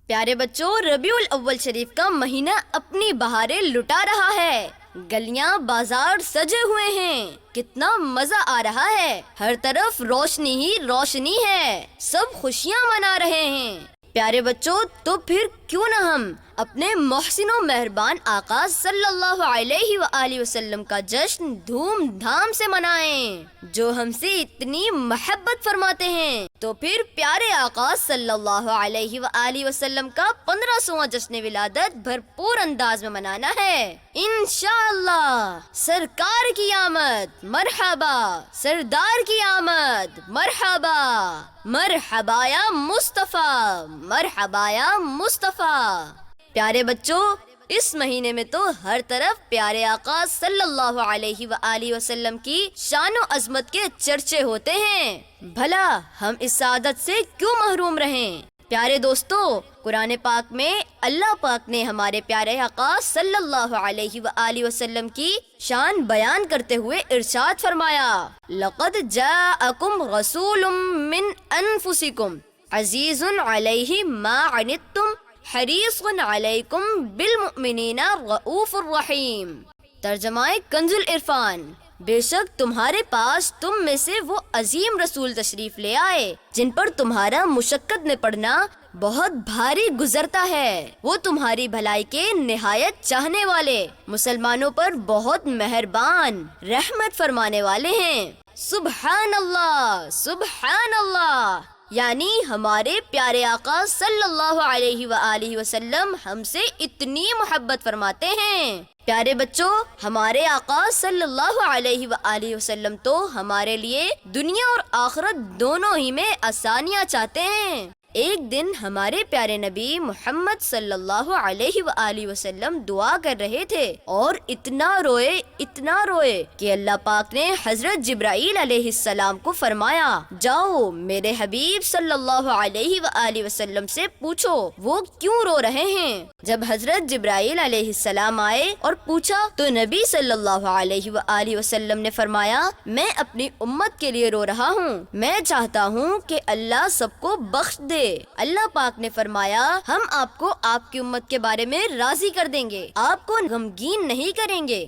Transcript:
پیارے بچوں، ربیع الاول شریف کا مہینہ اپنی بہاریں لٹا رہا ہے۔ گلیاں بازار سجے ہوئے ہیں، کتنا مزہ آ رہا ہے، ہر طرف روشنی ہی روشنی ہے، سب خوشیاں منا رہے ہیں۔ پیارے بچوں، تو پھر کیوں نہ ہم اپنے محسن و مہربان آقا صلی اللہ علیہ وآلہ وسلم کا جشن دھوم دھام سے منائیں، جو ہم سے اتنی محبت فرماتے ہیں۔ تو پھر پیارے آقا صلی اللہ علیہ وآلہ وسلم کا 1500واں جشن ولادت بھرپور انداز میں منانا ہے انشاءاللہ۔ سرکار کی آمد مرحبا، سردار کی آمد مرحبا، مرحبا یا مصطفیٰ، مرحبا یا مصطفیٰ۔ پیارے بچوں، اس مہینے میں تو ہر طرف پیارے آقا صلی اللہ علیہ وآلہ وسلم کی شان و عظمت کے چرچے ہوتے ہیں، بھلا ہم اس سعادت سے کیوں محروم رہیں؟ پیارے دوستو، قرآن پاک میں اللہ پاک نے ہمارے پیارے آقا صلی اللہ علیہ وآلہ وسلم کی شان بیان کرتے ہوئے ارشاد فرمایا، لَقَدْ جَاءَكُمْ رَسُولٌ مِّنْ أَنفُسِكُمْ عَزِيزٌ عَلَيْهِ مَا عَنِتُّمْ حَرِيصٌ عَلَيْكُمْ بِالْمُؤْمِنِينَ رَءُوفٌ رَحِيمٌ۔ ترجمہ کنز العرفان، بے شک تمہارے پاس تم میں سے وہ عظیم رسول تشریف لے آئے جن پر تمہارا مشقت میں پڑنا بہت بھاری گزرتا ہے۔ وہ تمہاری بھلائی کے نہایت چاہنے والے، مسلمانوں پر بہت مہربان، رحمت فرمانے والے ہیں۔ سبحان اللہ، سبحان اللہ، یعنی ہمارے پیارے آقا صلی اللہ علیہ وآلہ وسلم ہم سے اتنی محبت فرماتے ہیں۔ پیارے بچوں، ہمارے آقا صلی اللہ علیہ وآلہ وسلم تو ہمارے لیے دنیا اور آخرت دونوں ہی میں آسانیاں چاہتے ہیں۔ ایک دن ہمارے پیارے نبی محمد صلی اللہ علیہ وآلہ وسلم دعا کر رہے تھے اور اتنا روئے کہ اللہ پاک نے حضرت جبرائیل علیہ السلام کو فرمایا، جاؤ میرے حبیب صلی اللہ علیہ وآلہ وسلم سے پوچھو وہ کیوں رو رہے ہیں۔ جب حضرت جبرائیل علیہ السلام آئے اور پوچھا تو نبی صلی اللہ علیہ وآلہ وسلم نے فرمایا، میں اپنی امت کے لیے رو رہا ہوں، میں چاہتا ہوں کہ اللہ سب کو بخش دے۔ اللہ پاک نے فرمایا، ہم آپ کو آپ کی امت کے بارے میں راضی کر دیں گے، آپ کو غمگین نہیں کریں گے۔